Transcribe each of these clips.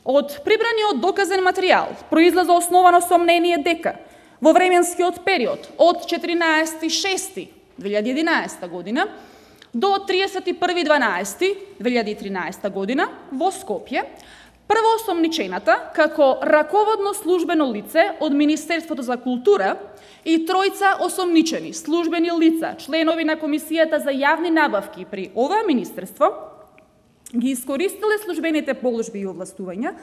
Од прибраниот доказен материјал произлеза основано сомнение дека во временскиот период од 14.6.2011 година до 31.12.2013 година во Скопје првоосомничената како раководно службено лице од Министерството за култура и тројца осомничени службени лица, членови на Комисијата за јавни набавки при ова министерство, ги искористиле службените положби и овластувања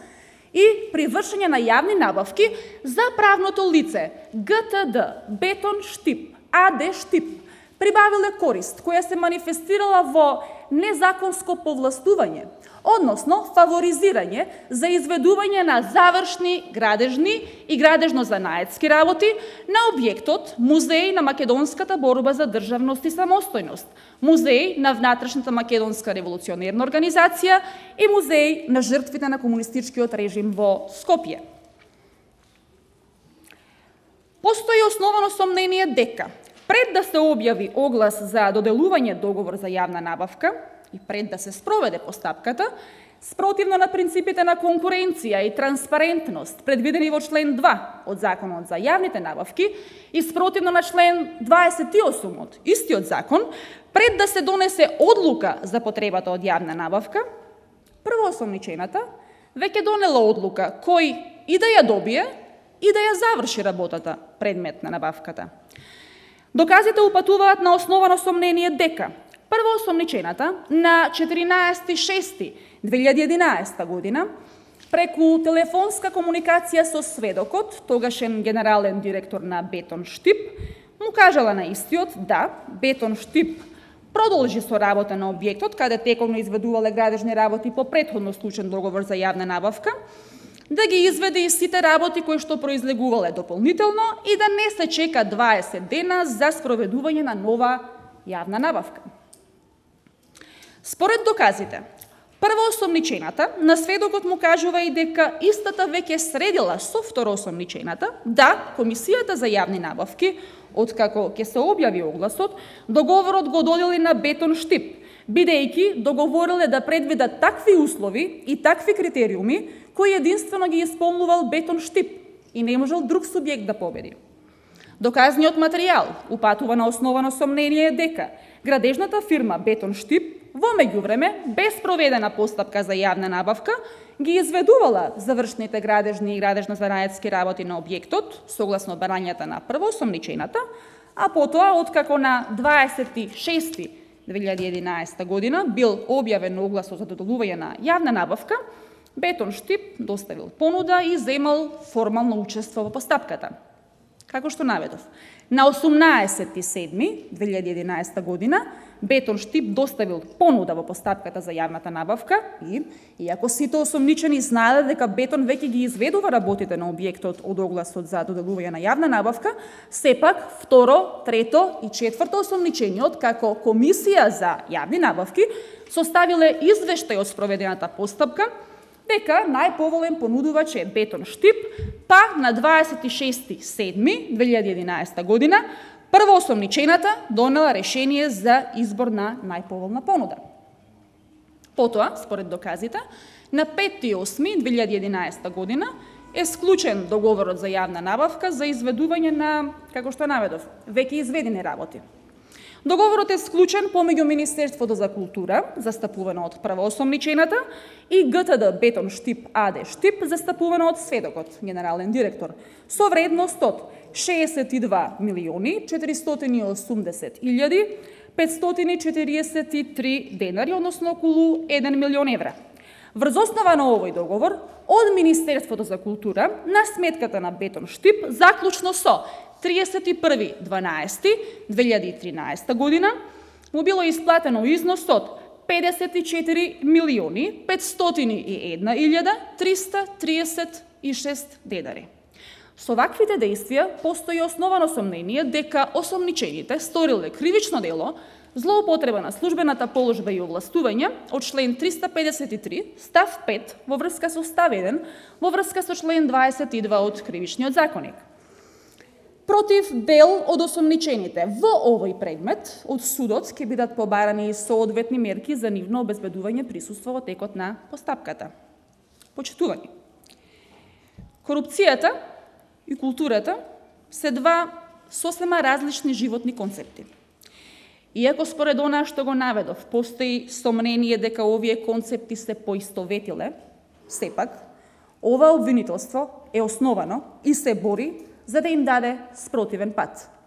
и при вршење на јавни набавки за правното лице ГТД Бетон Штип АД Штип прибавиле корист која се манифестирала во незаконско повластување, односно фаворизирање за изведување на завршни градежни и градежно-занаетски работи на објектот Музеј на македонската борба за државност и самостојност, Музеј на внатрешната македонска револуционерна организација и Музеј на жртвите на комунистичкиот режим во Скопје. Постои основано сомнение дека пред да се објави оглас за доделување договор за јавна набавка и пред да се спроведе постапката, спротивно на принципите на конкуренција и транспарентност предвидени во член 2 од Законот за јавните набавки и спротивно на член 28 од истиот закон, пред да се донесе одлука за потребата од јавна набавка, првоосомничената веќе донела одлука кој и да ја добие и да ја заврши работата предмет на набавката. Доказите упатуваат на основано сомнение дека првоосомничената на 14.6.2011 година преку телефонска комуникација со сведокот, тогашен генерален директор на Бетон Штип, му кажала на истиот да Бетон Штип продолжи со работа на објектот каде тековно изведувале градежни работи по претходно склучен договор за јавна набавка, да ги изведе и сите работи кои што произлегувале дополнително и да не се чека 20 дена за спроведување на нова јавна набавка. Според доказите, првоосомничената на сведокот му кажува и дека истата веќе средила со второосомничената да Комисијата за јавни набавки, откако ќе се објави огласот, договорот го додели на Бетон Штип, бидејќи договориле да предвидат такви услови и такви критериуми кои единствено ги исполнувал Бетон Штип и не можел друг субјект да победи. Доказниот материјал упатува на основано сомнение дека градежната фирма Бетон Штип во меѓувреме, без проведена постапка за јавна набавка, ги изведувала завршните градежни и градежно-занаетски работи на објектот, согласно барањата на првоосомничената, а потоа, откако на 26.2011 година бил објавен огласот за доделување на јавна набавка, Бетон Штип доставил понуда и земал формално учество во постапката. Како што наведов, на 18.7.2011 година Бетон Штип доставил понуда во постапката за јавната набавка и, иако сите осомничени знаеле дека Бетон веќе ги изведува работите на објектот од огласот за доделување на јавна набавка, сепак второ, трето и четврто осомничениот како Комисија за јавни набавки составиле извештај од спроведената постапка дека најповолен понудувач е Бетон Штип, па на 26.7.2011 година првоосомничената донела решение за избор на најповолна понуда. Потоа, според доказите, на 5.8.2011 година е склучен договорот за јавна набавка за изведување на, како што наведов, веќе изведени работи. Договорот е склучен помеѓу Министерството за култура, застапувано од првоосомничената, и ГТД Бетон Штип АД Штип, застапувано од сведокот, генерален директор, со вредност од 62.480.543 денари, односно околу 1 милион евра. Врз основа на овој договор, од Министерството за култура на сметката на Бетон Штип, заклучно со 31.12.2013 година, му било исплатено износ од 54.501.336 денари. Со ваквите действија постои основано сомнение дека осомничените сториле кривично дело злоупотреба на службената положба и овластување од член 353, став 5 во врска со став 1, во врска со член 22 од Кривичниот законник. Против дел од осомничените во овој предмет од судот ќе бидат побарани соодветни мерки за нивно обезбедување присуство во текот на постапката. Почитувани. Корупцијата и културата се два сосема различни животни концепти. Иако според она што го наведов, постои сомнение дека овие концепти се поистоветиле, сепак, ова обвинителство е основано и се бори за да им даде спротивен пат.